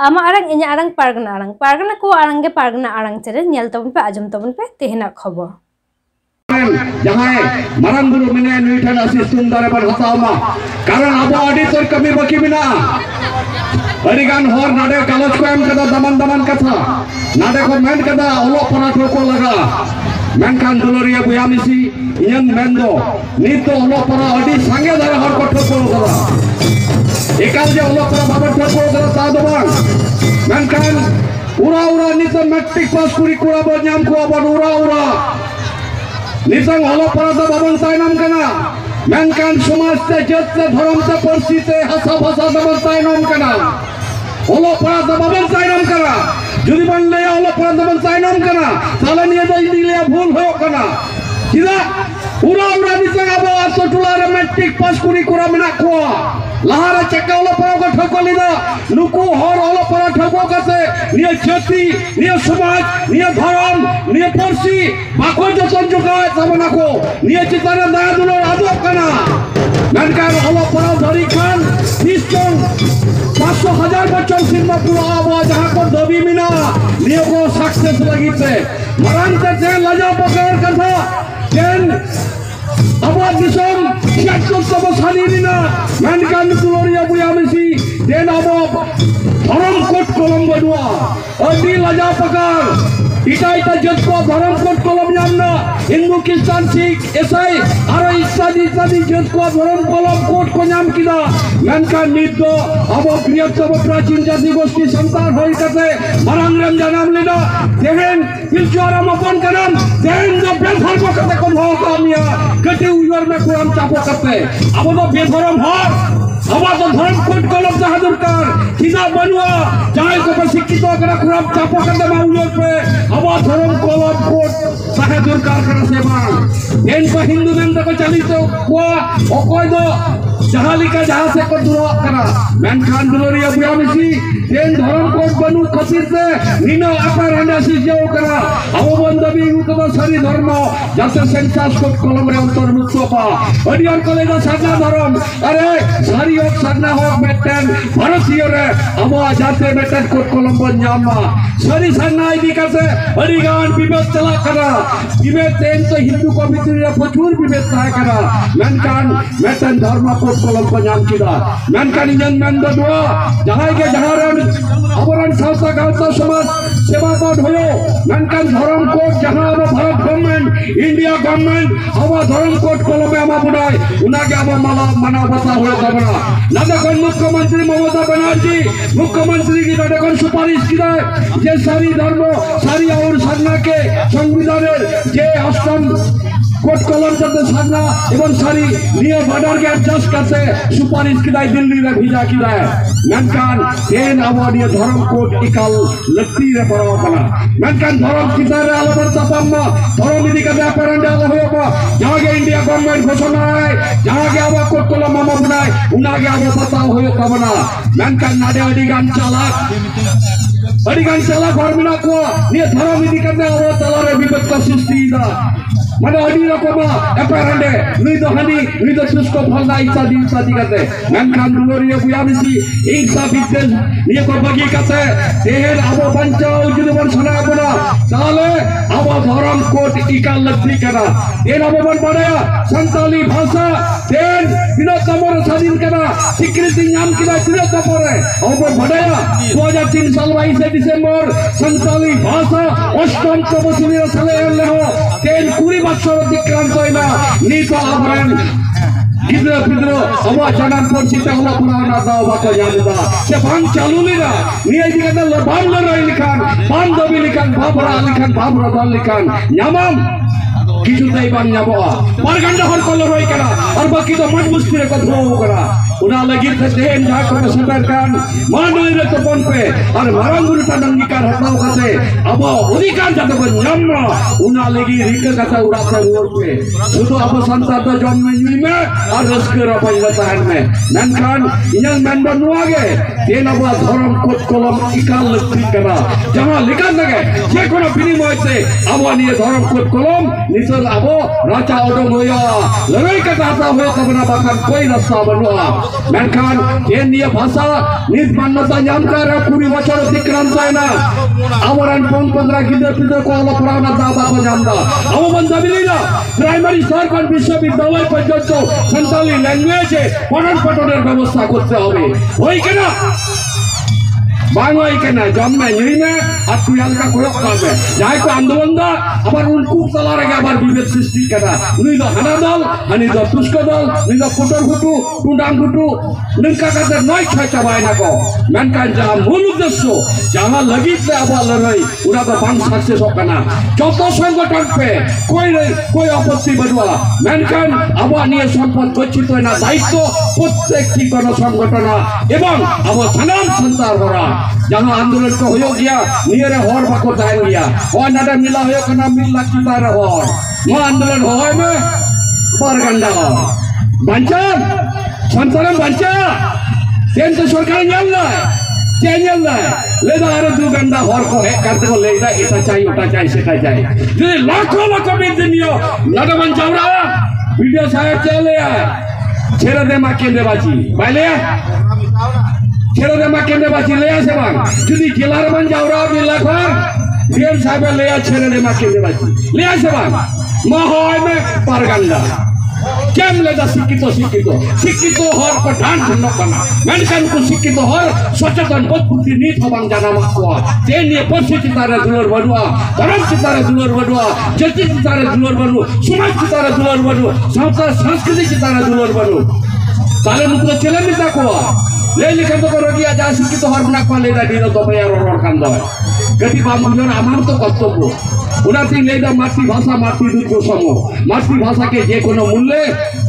ama arang inya arang pargana ko arang ge pargana arang chere nyel tabun pe ajum tabun pe tehina khobor जहाँ मरंग गुरु मिने नुइठन असी सुंदर पर हतामा कारण अब ऑडिटर कमी बकी बिना अरिगान होर नाडे कालज को एम कदा दमन कथा नाडे को मेन कदा ओलो पना ठोको लगा मेनखान दुलरिया बुयामिसी यंग मेंदो नीतो ओलो पना अडी संगे दारे हर को ठोको लगा एकाल जे ओलो पना बाबा ठोको लगा सादबान मेनखान उरा नीतो मैट्रिक पास कुरी कुरा बन्याम को अब उरा निसंग हलो परादा बाबन साइनाम कना मेनकान समाज से जत से धर्म से परसी से हसा भाषा बाबन साइनाम कना हलो परादा बाबन साइनाम कना जुदी बन ले हलो परादा बाबन साइनाम कना साला निये दो इदिले भूल हो कना किदा उरा निसंग अब आसो टुलारे मैट्रिक पास कुरी कुरा मिना को लहारा चक्का हलो परा को ठको लिदा नुकु हर हलो परा ठको कसे निये जाति निये समाज निये धर्म निये परसी बाको जो संजुकाय सामना को निये चितारे दया दुलर आदब कना मेनकान हलो परा धरी खान 30 जन 500,000 बच्चों सिनेमा पूरा आवा जहां को दबी मिना निये को सक्सेस लगी थे मरंग से लजा पकड़ कथा जेन अबाद दिसम सियासत सब सालिना मेनकान दुलरिया बुयामिसी जेन अब धर्म कोट कलम बनुआ अडी लजा पकड़ इटा जत को धर्म कोट कलम नामना हिंदू क्रिश्चियन सिख ईसाई आरो इत्यादि जत को धर्म कलम कोट को नाम किदा मेनकान नित अब बृहत्तम प्राचीन जाति गोष्ठी संतान होई कते मरंग रम जनाम लेना तेहेन पिलचोराम अपन कनाम तेहेन जो बेधर्म कते को हो कामिया कते उयर में कुरान चापो कते अब तो बेधर्म हो अब तो धर्म कोट कलम जहां दरकार किदा बनुआ जाय को शिक्षित करा कुरान चापो कते माउयर पे अब धर्म कलम कोट जहां दरकार करा सेवा एन को हिंदू नंद को चलित को ओकोय दो जहालिका जहां से को दूर करा मेनखान दुलरिया बुयामिसी एन धर्म कोट बनु खतिर से निनो आकार हंडासी जो करा अब बंदबी उतो सरी धर्म जाते सेंसास कोट कलम रे अंतर्भुक्त पा अडियार कॉलेज साधना धर्म अरे सारी योग साधना हो मेटन भारतीय रे अब जाते मेटन कोट कलम बन्यामा सरी साधना इदी कसे अडिगान विवेक चला करा विवेक तेन तो हिंदू कमिटी रे प्रचुर विवेक सहाय करा मेनकान मेटन धर्म कोट कलम बन्याम किदा मेनकान इंजन मेन दुआ जहां के जहां अबरन संस्था गांव समाज सेवा कोड होयो मेनकान धर्म कोड जहां भारत गवर्नमेंट इंडिया गवर्नमेंट अब धर्म कोड कलमे आमा बुडाय उनागे अब मानव बता होय तबना नादकन मुख्यमंत्री ममता बनर्जी मुख्यमंत्री की नादकन सुपारिश किदा जे सारी धर्म सारी और साधना के संविधानेर जे अष्टम कोट कलम जाते साधना एवं सारी नियर बॉर्डर के एडजस्ट करते सुपारिश किदाय दिल्ली रे भेजा किदाय मेनकान एन अवडिय धर्म कोट इकाल लत्ती रे बरो कला मेनकान धर्म किदारे आलबर तपम्मा धर्म विधि का व्यापारंडे आलो होबा जहां के इंडिया गवर्नमेंट घोषणा है जहां के अब कोट कलम मामा बनाय उनागे अब बताओ होयो तबना मेनकान नाडे अडिगान चालक फॉर्मुला को निये धर्म विधि करने अब तलारे विपत का सृष्टि दा माने अडी रकमा एपारंडे नुइदो हनी नुइदो सुस्को फलना इत्यादि करते मेनखान दुलरिया बुयामिसी इंसा बिजनेस निये को बगी कते तेहेर अब पंचाओ जुदी बन सना बना ताले अब धर्म कोट इकाल लत्ती करा एन अब बन बड़या संताली भाषा तेन विनोदमर स्वाधीन करा स्वीकृति नाम किदा विनोदमर अब बड़या 2003 साल 22 डिसेंबर संताली भाषा अष्टम तपस्वी साले हो तेन पूरी बच्चों दिक्रांत होइना नीतो आभरण गिद्र पिद्र अब जनन परिचित होला पुराना दाव बाको यामदा से भांग चालू लिरा निये दिगदा लबान लराई लिखान बांधबी लिखान बाबरा लिखान बाबरा दल लिखान न्यामम किछु तई बान न्याबो परगंडा हर कलर होई करा और बाकी तो मन मुस्किल को धो करा उना लगी थे देन जा को सुपर कान मानोय रे तो बन पे और मारंगुर ता अंगीकार हटाओ कते अब अधिकार जाते बन न्याम उना लगी रिक कथा उड़ाता रोड पे शुद्ध अब संसार तो जन्म युनी में और रस्कर अपन लताहन में मेनखान इंजन मेन बनुआगे तेन अब धर्म कोट कलम इकाल लत्ती करा जहां लिखा लगे जे कोनो विनिमय से अब निये धर्म कोट कलम निसल अब राजा ओडम होया लड़ाई का दाता हो तबना बाkan कोई रास्ता बनवा menkan India bahasa nit mannata nyam kara 20 বছর অতিক্রান্ত হয় না আমারান 15 কিলোমিটার को Allah purana দাবা को nyamda amo bandabilina প্রাইমারি সরকার বিশ্ববিদ্যালয় পর্যন্ত সাঁওতালি ল্যাঙ্গুয়েজে পঠন পাঠনের ব্যবস্থা করতে হবে ওই কেন बांगोई के ना जम में यही में अत्याल का कोई काम है जाए को आंदोलन दा अबर उनको चला रहे अबर विवेक सृष्टि करना नहीं तो हनादल हनी तो तुष्कदल नहीं तो कुटर कुटू टुडांग कुटू निंका करते नॉय छाय चबाई ना को मैंने जहाँ मूल उद्देश्य जहाँ लगी थे अबर लड़ाई उड़ा तो बांग सक्सेस हो करना चौथा संगठन पे कोई आपत्ति बदला मैंने अबर निये संपद गच्छित है ना दायित्व प्रत्येक की कोनो संगठन एवं अबर सनाम संसार हो रहा जहाँ आंदोलन को हो गया नियरे हर बाको दान गया और नाडा मिला हो करना मिला चिता रहो वो आंदोलन हो में बारगंडा बंचन संतरम बंचा तेन तो सरकार नियम ना चैनल ना लेदा आरे 2 घंटा हर को है करते को लेदा इतना चाहिए उतना चाहिए सेटा चाहिए जो लाखों बिजनियो नाडा बंचावरा वीडियो साहब चले छेड़ा दे मा केंद्र बाजी पहले छेड़ा दे मा केंद्र बाजी ले आसे बांग जुदी जिलार बन जावरा बिल्ला खान डीएम साहब ले आ छेड़ा दे मा केंद्र बाजी ले आसे बांग माहौल में पारगंडा केम ले दा शिक्षित हर को ढान सुनना करना मेनकान को शिक्षित हर सचेतन बुद्धि नीत हबांग जाना माकुआ ते निये पक्षी चितारे दुलर बडुआ धर्म चितारे दुलर बडुआ जाति चितारे दुलर बडु समाज चितारे दुलर बडु संस्कृति चितारे दुलर बडु ताले नुको चले मिता को ले लिखन तो करो दिया जा शिक्षित हर बना को ले दा दिनो तो यार रोड कान दो गति बामुन आमार तो कर्तव्य उनाती लेदा मातृभाषा मातृदुर्ग समूह मातृभाषा के जे कोनो मूल्ये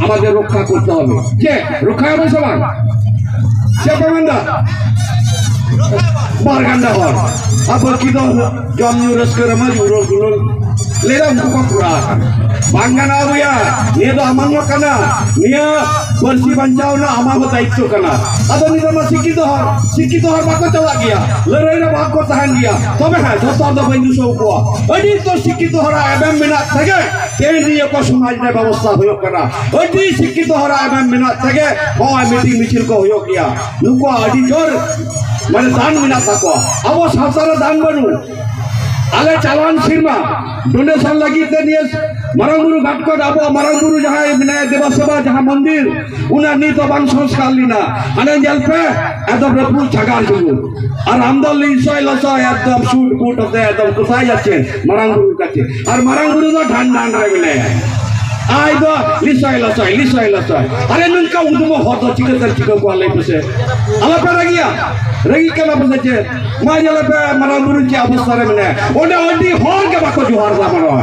আমাদের রক্ষা করতে হবে কে রক্ষা হবে সবাই সে প্রবন্ধা বারগান্ডা হর আবার কি তো জমু রসকর মজুরো গুলো लेदा उनको पूरा बांगना भैया ये तो अमांगो कना निया बर्सी बंचाओ ना अमांगो दायित्व कना अदो निदा मा सिक्की तो हर बाको चला गया लड़ाई ना बाको तहन गया तबे है जो तो बंधु सो को अडी तो सिक्की तो हरा एवं मिना थगे केंद्रीय को समाज ने व्यवस्था होयो कना अडी सिक्की तो हरा एवं मिना थगे हो मीटिंग मिचिल को होयो गया नुको अडी जोर माने दान मिना तको अब संसार दान बनू आले चालान सिरमा डोनेशन लगी ते निये मारंगुरु घाटकोट अब मारंगुरु जहाँ विनायक देवा सभा जहाँ मंदिर उना नीत बांग संस्कार लीना अने जल पे एकदम रपू छगार जुगु और आमदल लिसय लसय एकदम शूट फूट होते एकदम कुसाई जाच्छे मारंगुरु काछे और मारंगुरु तो ढान ढान रे मिले आई दो लिसय लसय अरे नुनका उदुमो होतो चिको को आले पसे आला पे रगी केला पसे मा जला पे मारंगुरु की अवस्था रे मिले ओडे ओडी होर के बाको जोहार दा मरो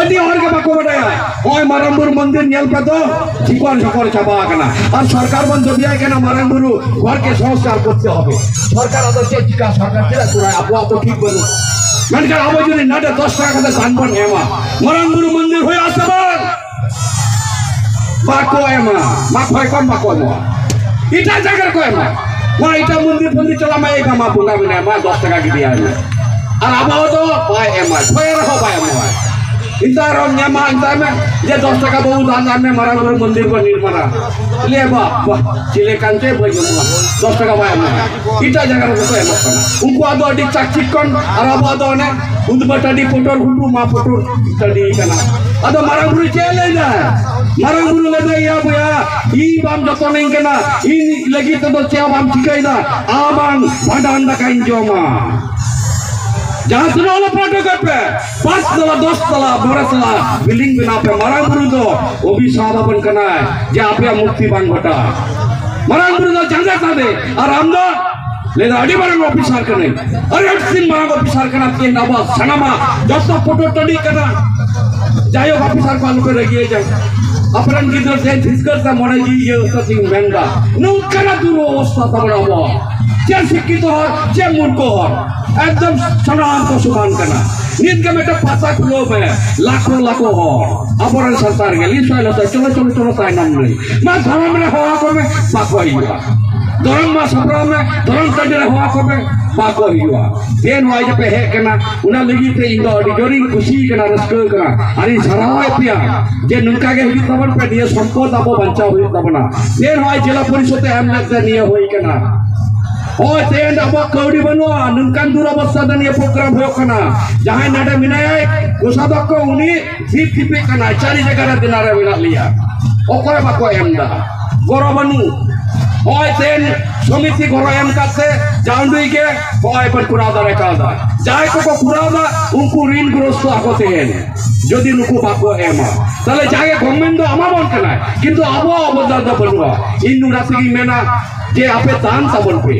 अडी और के बाको बटाया ओय मारंगुरु मंदिर नेल पे तो चिकोर छापा कना और सरकार बन दिया केना मारंगुरु घर के संस्कार करते होबे सरकार अदो चिका सरकार केला कुराय आपवा तो ठीक बनो मेनका अब যদি নাটে 10 টাকা করে দান বন হেমা মারंगुरु मंदिर হই আসবার বাকো হেমা মা কয় কম বাকো হেমা ইটা জায়গার কয় হেমা মা ইটা মন্দির চলা মা একা মা বুনা বিনা মা 10 টাকা কি দিয়া হেমা আর আবাও তো পায় হেমা কয় রহ পায় হেমা इंता रम न्यामा इंता में ये 10 टका बहु दान में मारंगुरु मंदिर को निर्माण ले बा चिले कांचे बजमुआ 10 टका बाय में इटा जगह को है मत उनको आदो अडी चाचिक कन और अब आदो ने उद बटाडी पोटर हुटू मा पोटर तडी कना आदो मारंगुरु चले ना मारंगुरु ले दे या बुया ई बाम जतो नहीं कना ई लगी तो चे बाम ठिकाई ना आबांग भाडान दा काइन जोमा जहाँ सुनो वाला प्लाटो कर पे 5 तला 10 तला 12 तला बिल्डिंग बना पे मारंगुरु तो वो भी साहबान करना है जे आपया मुक्ति बांग घटा मारंगुरु तो जंगा तादे और हमदा लेदा अडी बारंग ऑफिसर करने अरे सिन बारंग ऑफिसर करना के नबा सनामा जस्तो फोटो टडी करना जायो ऑफिसर को पे रखिए जा अपरन गिदर से डिस्कस दा मने जी ये उसका सिंह महंगा नुकरा दूर अवस्था तबड़ा जे शिक्षित हो जे मूर्ख हो एकदम समान को समान करना नीत के बेटा पासा लोग है लाखों हो अपरन संसार के लिए चलो साइन नाम नहीं मैं धर्म में हो को में पाको ही धर्म मा सप्रा में धर्म तंडे हुआ को में बाको हिवा देन वाई जब है कना उना लगी ते इंदो जोरी खुशी कना रस्को कना अरे सराय पिया जे नुका के हित तबन पे दिए संपद आपो बंचा हुई तबना देन वाई जिला परिषद एम लगते निये होई कना ओ तेन अब कौड़ी बनुआ नुकान दूर अवस्था दनिया प्रोग्राम हो कना जहां नाडे मिनाय कोसादक को उनी सीप सीपे कना चारी जगह दिनारे मिला लिया ओकोय बाको एमदा गरो बनु ओय तेन समिति गरो एम कासे जाउंडुई के ओय पर कुरादा रेकादा जाय को कुरादा उनको ऋण ग्रस्त आको तेन যদি নুকু বাকো এমা তাহলে জায়গা গভর্নমেন্ট আমার মন কেনা কিন্তু আবো অবদান বলুয়া ইন্নু রাসিকি মেনা যে আপে দান সাবন পে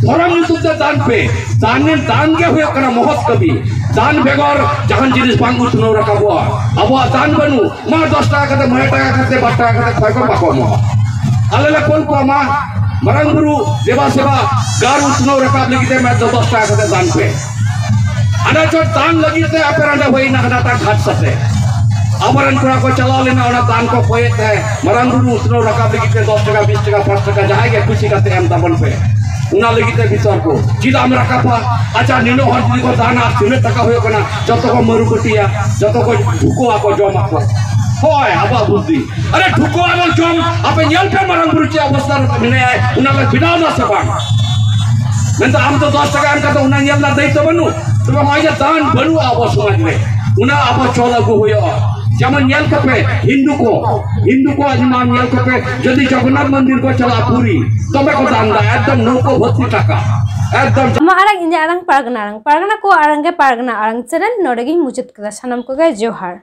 ধরম নিতুতে দান পে দানের দান কে হয়ে কনা মহৎ কবি দান বেগর জাহান জিনিস বাঙ্গু শুনো রাখাবো আবো দান বনু মা 10 টাকা কাতে 9 টাকা কাতে 12 টাকা কাতে কয় কো বাকো মা আলেলে কোন কো মা মারাং গুরু দেবা সেবা গার শুনো রাখাব লাগিতে মে 10 টাকা কাতে দান pay ada cot tan lagi te apa anda wei nak datang khat sate amaran kura ko chala lena ona tan ko poe te marang dulu suno rakab lagi te 10 taka 20 taka 5 taka jahay ge kusi kate em tabon pe una lagi te bitor ko jida am rakapa acha nino hor jidi ko dana 3 taka hoyo kana joto ko maru kotia joto ko dhuko ako jom ako hoy aba buddi are dhuko ako jom ape nyal pe marang guru ci avastha mine una la bidau na sabang nanti am to 10 taka am kata una nyal na dai to banu तो हमारे दान बनु आबो समाज में उना आबो चोला को होयो जमन न्याल कपे हिंदू को अजमान न्याल कपे यदि जगन्नाथ मंदिर को चला पूरी तबे को दान दा एकदम 9 टाका एकदम हमारा इंजा आरंग पारगना को आरंगे पारगना आरंग चरण नोडगी मुचत कदा सनम को गए जोहार।